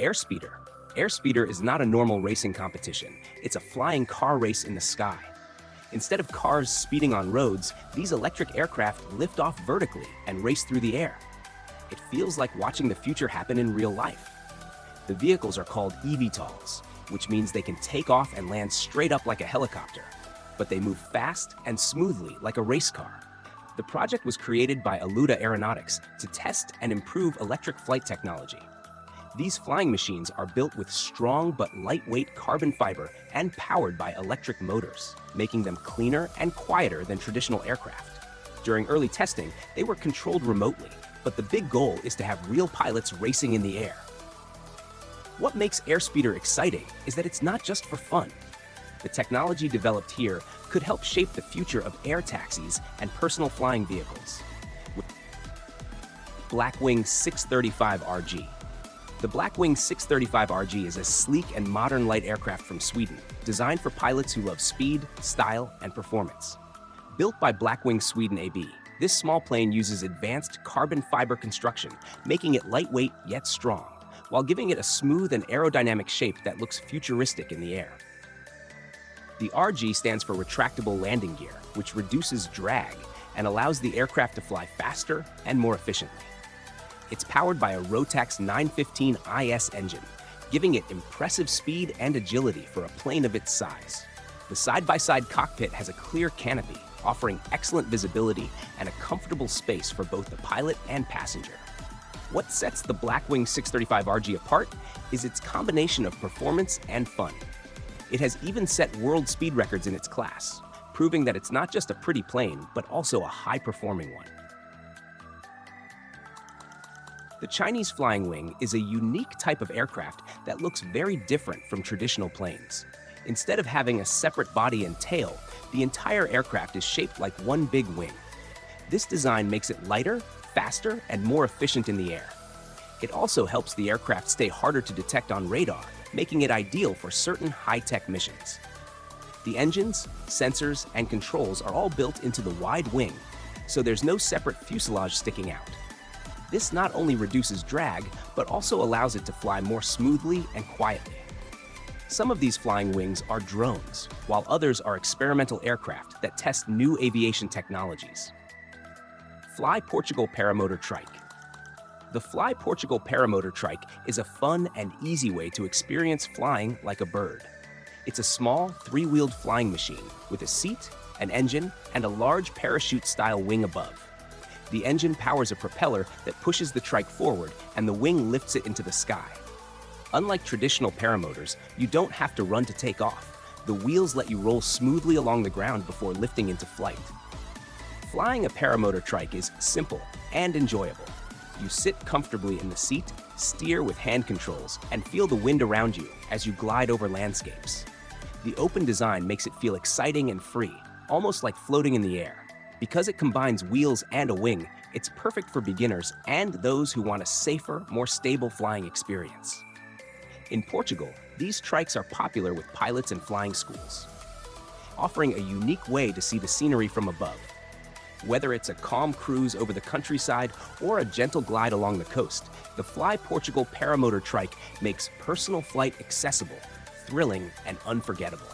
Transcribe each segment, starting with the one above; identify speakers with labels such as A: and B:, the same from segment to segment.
A: Airspeeder. Airspeeder is not a normal racing competition. It's a flying car race in the sky. Instead of cars speeding on roads, these electric aircraft lift off vertically and race through the air. It feels like watching the future happen in real life. The vehicles are called eVTOLs, which means they can take off and land straight up like a helicopter, but they move fast and smoothly like a race car. The project was created by Aluda Aeronautics to test and improve electric flight technology. These flying machines are built with strong but lightweight carbon fiber and powered by electric motors, making them cleaner and quieter than traditional aircraft. During early testing, they were controlled remotely, but the big goal is to have real pilots racing in the air. What makes Airspeeder exciting is that it's not just for fun. The technology developed here could help shape the future of air taxis and personal flying vehicles. Blackwing 635RG. The Blackwing 635RG is a sleek and modern light aircraft from Sweden, designed for pilots who love speed, style, and performance. Built by Blackwing Sweden AB, this small plane uses advanced carbon fiber construction, making it lightweight yet strong, while giving it a smooth and aerodynamic shape that looks futuristic in the air. The RG stands for Retractable Landing Gear, which reduces drag and allows the aircraft to fly faster and more efficiently. It's powered by a Rotax 915 IS engine, giving it impressive speed and agility for a plane of its size. The side-by-side cockpit has a clear canopy, offering excellent visibility and a comfortable space for both the pilot and passenger. What sets the Blackwing 635RG apart is its combination of performance and fun. It has even set world speed records in its class, proving that it's not just a pretty plane, but also a high-performing one. The Chinese Flying Wing is a unique type of aircraft that looks very different from traditional planes. Instead of having a separate body and tail, the entire aircraft is shaped like one big wing. This design makes it lighter, faster, and more efficient in the air. It also helps the aircraft stay harder to detect on radar, making it ideal for certain high-tech missions. The engines, sensors, and controls are all built into the wide wing, so there's no separate fuselage sticking out. This not only reduces drag, but also allows it to fly more smoothly and quietly. Some of these flying wings are drones, while others are experimental aircraft that test new aviation technologies. Fly Portugal Paramotor Trike. The Fly Portugal Paramotor Trike is a fun and easy way to experience flying like a bird. It's a small, three-wheeled flying machine with a seat, an engine, and a large parachute-style wing above. The engine powers a propeller that pushes the trike forward, and the wing lifts it into the sky. Unlike traditional paramotors, you don't have to run to take off. The wheels let you roll smoothly along the ground before lifting into flight. Flying a paramotor trike is simple and enjoyable. You sit comfortably in the seat, steer with hand controls, and feel the wind around you as you glide over landscapes. The open design makes it feel exciting and free, almost like floating in the air. Because it combines wheels and a wing, it's perfect for beginners and those who want a safer, more stable flying experience. In Portugal, these trikes are popular with pilots and flying schools, offering a unique way to see the scenery from above. Whether it's a calm cruise over the countryside or a gentle glide along the coast, the Fly Portugal Paramotor Trike makes personal flight accessible, thrilling, and unforgettable.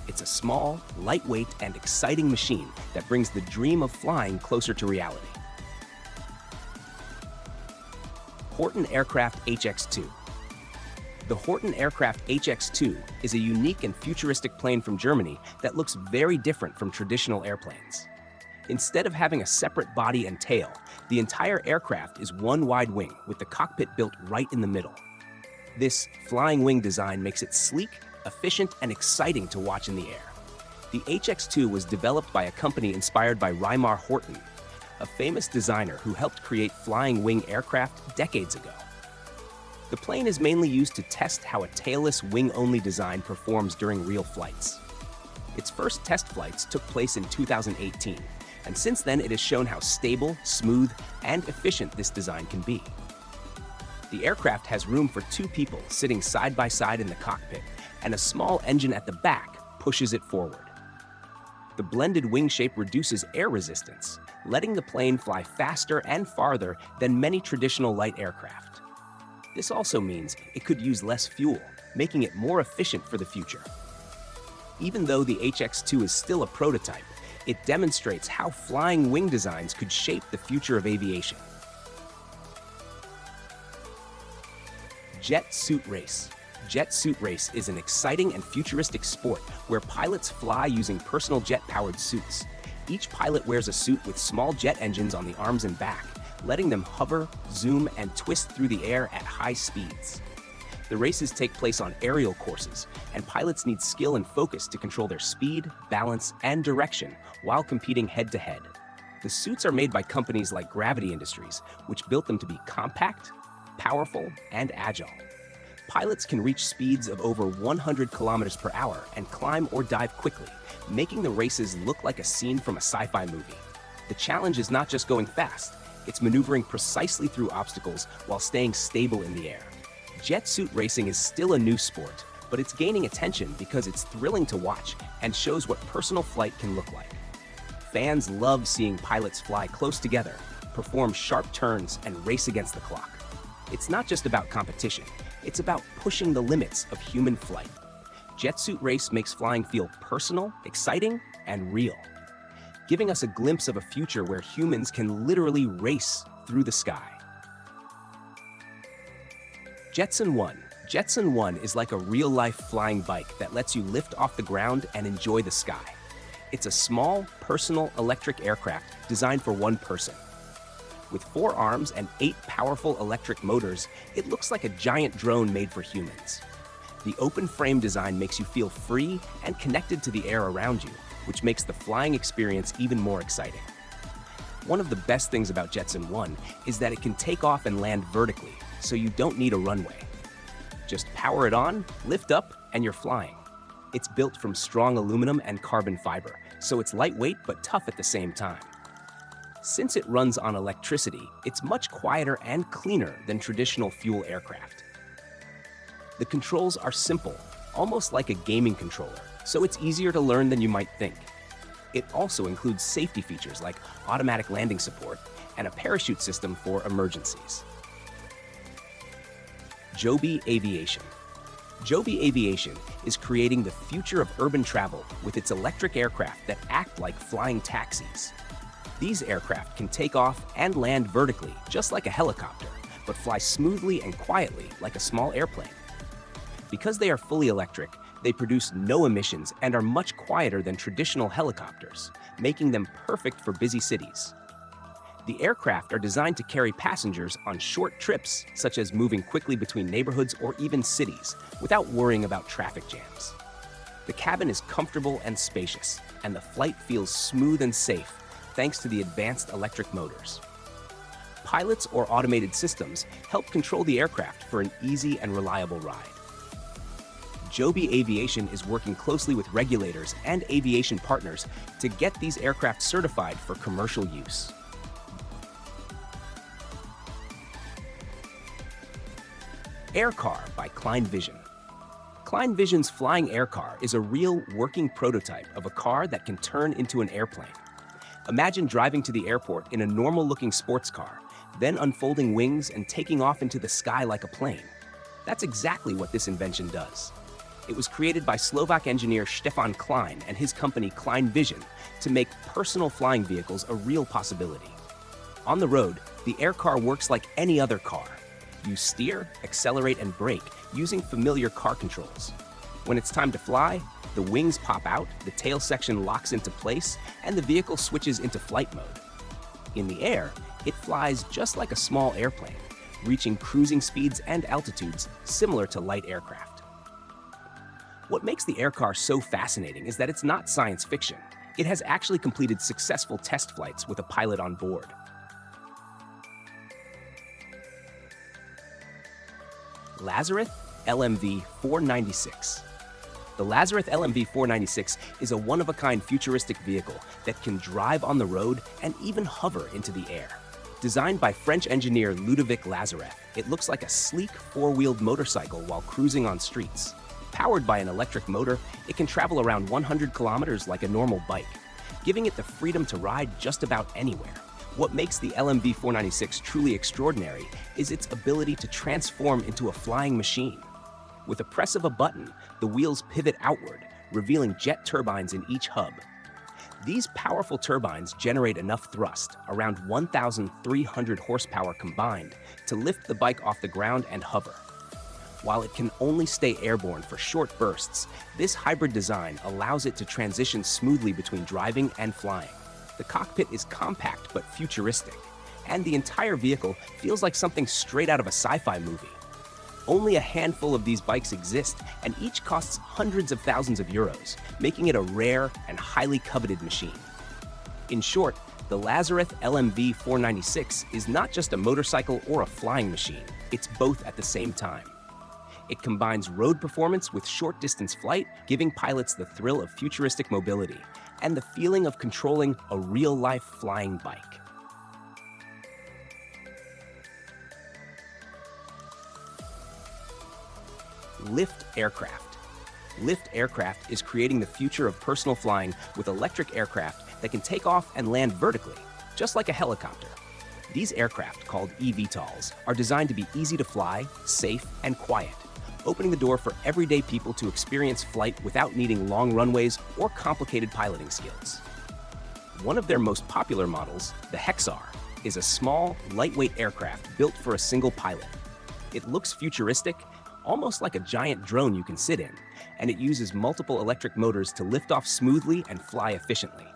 A: It's a small, lightweight, and exciting machine that brings the dream of flying closer to reality. Horten Aircraft HX2. The Horten Aircraft HX2 is a unique and futuristic plane from Germany that looks very different from traditional airplanes. Instead of having a separate body and tail, the entire aircraft is one wide wing with the cockpit built right in the middle. This flying wing design makes it sleek, efficient, and exciting to watch in the air. The HX2 was developed by a company inspired by Reimar Horten, a famous designer who helped create flying wing aircraft decades ago. The plane is mainly used to test how a tailless wing-only design performs during real flights. Its first test flights took place in 2018, and since then it has shown how stable, smooth, and efficient this design can be. The aircraft has room for 2 people sitting side by side in the cockpit, and a small engine at the back pushes it forward. The blended wing shape reduces air resistance, letting the plane fly faster and farther than many traditional light aircraft. This also means it could use less fuel, making it more efficient for the future. Even though the HX-2 is still a prototype, it demonstrates how flying wing designs could shape the future of aviation. Jet Suit Race. Jet Suit Race is an exciting and futuristic sport where pilots fly using personal jet-powered suits. Each pilot wears a suit with small jet engines on the arms and back, letting them hover, zoom, and twist through the air at high speeds. The races take place on aerial courses, and pilots need skill and focus to control their speed, balance, and direction while competing head-to-head. The suits are made by companies like Gravity Industries, which built them to be compact, powerful, and agile. Pilots can reach speeds of over 100 kilometers per hour and climb or dive quickly, making the races look like a scene from a sci-fi movie. The challenge is not just going fast, it's maneuvering precisely through obstacles while staying stable in the air. Jet suit racing is still a new sport, but it's gaining attention because it's thrilling to watch and shows what personal flight can look like. Fans love seeing pilots fly close together, perform sharp turns, and race against the clock. It's not just about competition, it's about pushing the limits of human flight. Jet Suit Race makes flying feel personal, exciting, and real, giving us a glimpse of a future where humans can literally race through the sky. Jetson 1. Jetson 1 is like a real-life flying bike that lets you lift off the ground and enjoy the sky. It's a small, personal electric aircraft designed for one person. With 4 arms and 8 powerful electric motors, it looks like a giant drone made for humans. The open frame design makes you feel free and connected to the air around you, which makes the flying experience even more exciting. One of the best things about Jetson 1 is that it can take off and land vertically, so you don't need a runway. Just power it on, lift up, and you're flying. It's built from strong aluminum and carbon fiber, so it's lightweight but tough at the same time. Since it runs on electricity, it's much quieter and cleaner than traditional fuel aircraft. The controls are simple, almost like a gaming controller, so it's easier to learn than you might think. It also includes safety features like automatic landing support and a parachute system for emergencies. Joby Aviation. Joby Aviation is creating the future of urban travel with its electric aircraft that act like flying taxis. These aircraft can take off and land vertically, just like a helicopter, but fly smoothly and quietly like a small airplane. Because they are fully electric, they produce no emissions and are much quieter than traditional helicopters, making them perfect for busy cities. The aircraft are designed to carry passengers on short trips, such as moving quickly between neighborhoods or even cities, without worrying about traffic jams. The cabin is comfortable and spacious, and the flight feels smooth and safe, thanks to the advanced electric motors. Pilots or automated systems help control the aircraft for an easy and reliable ride. Joby Aviation is working closely with regulators and aviation partners to get these aircraft certified for commercial use. Air Car by Klein Vision. Klein Vision's flying air car is a real working prototype of a car that can turn into an airplane. Imagine driving to the airport in a normal-looking sports car, then unfolding wings and taking off into the sky like a plane. That's exactly what this invention does. It was created by Slovak engineer Stefan Klein and his company Klein Vision to make personal flying vehicles a real possibility. On the road, the air car works like any other car. You steer, accelerate, and brake using familiar car controls. When it's time to fly, the wings pop out, the tail section locks into place, and the vehicle switches into flight mode. In the air, it flies just like a small airplane, reaching cruising speeds and altitudes similar to light aircraft. What makes the air car so fascinating is that it's not science fiction. It has actually completed successful test flights with a pilot on board. Lazareth LMV-496. The Lazareth LMV-496 is a one-of-a-kind futuristic vehicle that can drive on the road and even hover into the air. Designed by French engineer Ludovic Lazareth, it looks like a sleek four-wheeled motorcycle while cruising on streets. Powered by an electric motor, it can travel around 100 kilometers like a normal bike, giving it the freedom to ride just about anywhere, What makes the LMV-496 truly extraordinary is its ability to transform into a flying machine. With a press of a button, the wheels pivot outward, revealing jet turbines in each hub. These powerful turbines generate enough thrust, around 1,300 horsepower combined, to lift the bike off the ground and hover. While it can only stay airborne for short bursts, this hybrid design allows it to transition smoothly between driving and flying. The cockpit is compact but futuristic, and the entire vehicle feels like something straight out of a sci-fi movie. Only a handful of these bikes exist, and each costs hundreds of thousands of euros, making it a rare and highly coveted machine. In short, the Lazareth LMV 496 is not just a motorcycle or a flying machine, it's both at the same time. It combines road performance with short-distance flight, giving pilots the thrill of futuristic mobility and the feeling of controlling a real-life flying bike. Lift aircraft. Lift aircraft is creating the future of personal flying with electric aircraft that can take off and land vertically, just like a helicopter. These aircraft, called eVTOLs, are designed to be easy to fly, safe, and quiet, opening the door for everyday people to experience flight without needing long runways or complicated piloting skills. One of their most popular models, the Hexar, is a small, lightweight aircraft built for a single pilot. It looks futuristic, almost like a giant drone you can sit in, and it uses multiple electric motors to lift off smoothly and fly efficiently.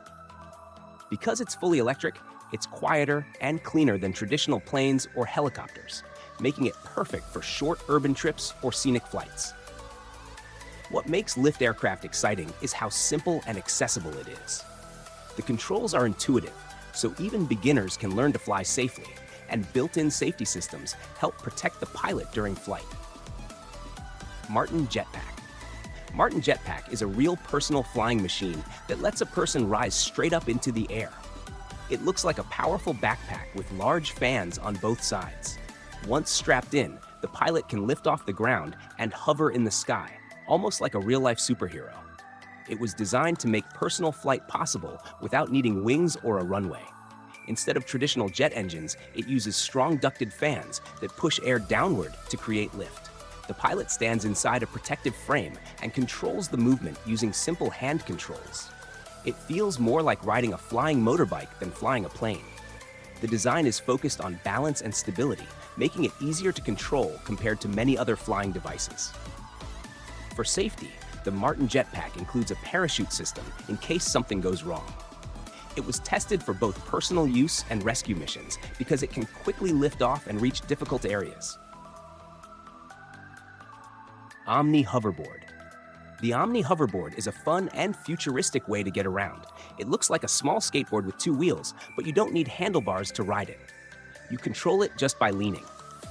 A: Because it's fully electric, it's quieter and cleaner than traditional planes or helicopters, making it perfect for short urban trips or scenic flights. What makes lift aircraft exciting is how simple and accessible it is. The controls are intuitive, so even beginners can learn to fly safely, and built-in safety systems help protect the pilot during flight. Martin Jetpack. Martin Jetpack is a real personal flying machine that lets a person rise straight up into the air. It looks like a powerful backpack with large fans on both sides. Once strapped in, the pilot can lift off the ground and hover in the sky, almost like a real-life superhero. It was designed to make personal flight possible without needing wings or a runway. Instead of traditional jet engines, it uses strong ducted fans that push air downward to create lift. The pilot stands inside a protective frame and controls the movement using simple hand controls. It feels more like riding a flying motorbike than flying a plane. The design is focused on balance and stability, making it easier to control compared to many other flying devices. For safety, the Martin Jetpack includes a parachute system in case something goes wrong. It was tested for both personal use and rescue missions because it can quickly lift off and reach difficult areas. Omni Hoverboard. The Omni Hoverboard is a fun and futuristic way to get around. It looks like a small skateboard with two wheels, but you don't need handlebars to ride it. You control it just by leaning.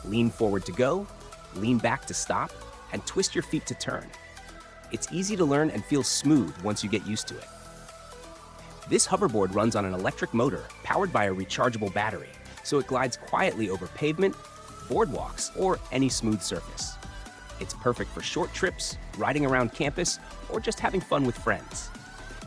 A: Lean forward to go, lean back to stop, and twist your feet to turn. It's easy to learn and feels smooth once you get used to it. This hoverboard runs on an electric motor powered by a rechargeable battery, so it glides quietly over pavement, boardwalks, or any smooth surface. It's perfect for short trips, riding around campus, or just having fun with friends.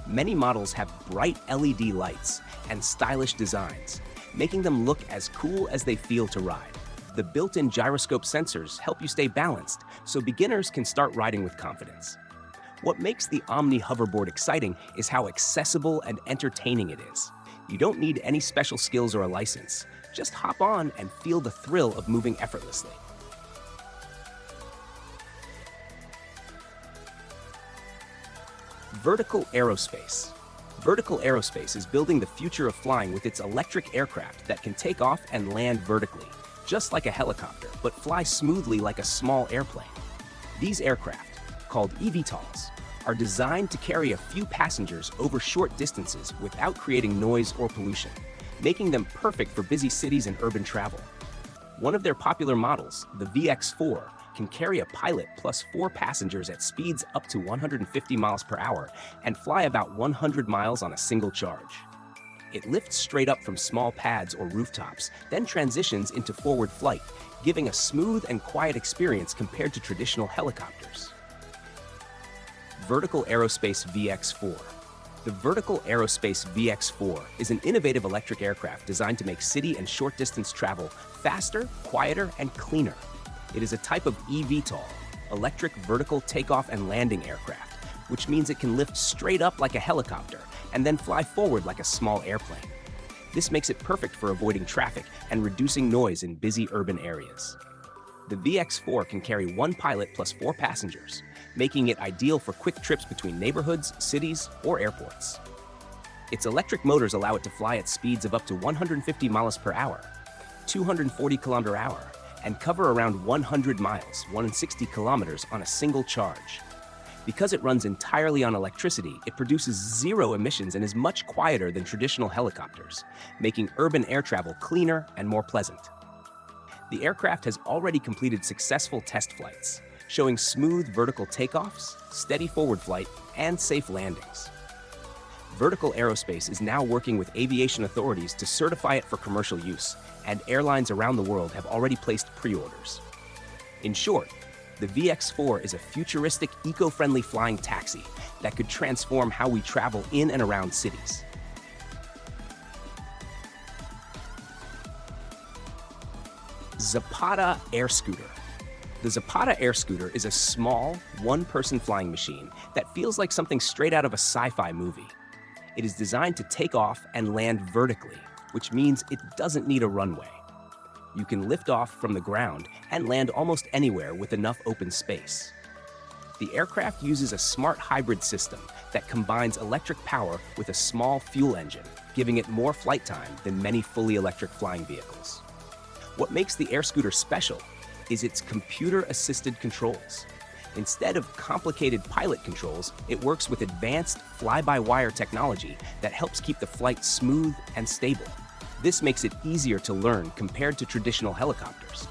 A: Many models have bright LED lights and stylish designs, making them look as cool as they feel to ride. The built-in gyroscope sensors help you stay balanced, so beginners can start riding with confidence. What makes the Omni Hoverboard exciting is how accessible and entertaining it is. You don't need any special skills or a license. Just hop on and feel the thrill of moving effortlessly. Vertical Aerospace. Vertical Aerospace is building the future of flying with its electric aircraft that can take off and land vertically, just like a helicopter, but fly smoothly like a small airplane. These aircraft, called eVTOLs, are designed to carry a few passengers over short distances without creating noise or pollution, making them perfect for busy cities and urban travel. One of their popular models, the VX4, can carry a pilot plus 4 passengers at speeds up to 150 miles per hour and fly about 100 miles on a single charge. It lifts straight up from small pads or rooftops, then transitions into forward flight, giving a smooth and quiet experience compared to traditional helicopters. Vertical Aerospace VX4. The Vertical Aerospace VX4 is an innovative electric aircraft designed to make city and short-distance travel faster, quieter, and cleaner. It is a type of eVTOL, electric vertical takeoff and landing aircraft, which means it can lift straight up like a helicopter and then fly forward like a small airplane. This makes it perfect for avoiding traffic and reducing noise in busy urban areas. The VX4 can carry one pilot plus 4 passengers, making it ideal for quick trips between neighborhoods, cities, or airports. Its electric motors allow it to fly at speeds of up to 150 miles per hour, 240 kilometers per hour, and cover around 100 miles, 160 kilometers on a single charge. Because it runs entirely on electricity, it produces 0 emissions and is much quieter than traditional helicopters, making urban air travel cleaner and more pleasant. The aircraft has already completed successful test flights, showing smooth vertical takeoffs, steady forward flight, and safe landings. Vertical Aerospace is now working with aviation authorities to certify it for commercial use, and airlines around the world have already placed pre-orders. In short, the VX4 is a futuristic, eco-friendly flying taxi that could transform how we travel in and around cities. Zapata Air Scooter. The Zapata Air Scooter is a small, one-person flying machine that feels like something straight out of a sci-fi movie. It is designed to take off and land vertically, which means it doesn't need a runway. You can lift off from the ground and land almost anywhere with enough open space. The aircraft uses a smart hybrid system that combines electric power with a small fuel engine, giving it more flight time than many fully electric flying vehicles. What makes the air scooter special is its computer-assisted controls. Instead of complicated pilot controls, it works with advanced fly-by-wire technology that helps keep the flight smooth and stable. This makes it easier to learn compared to traditional helicopters.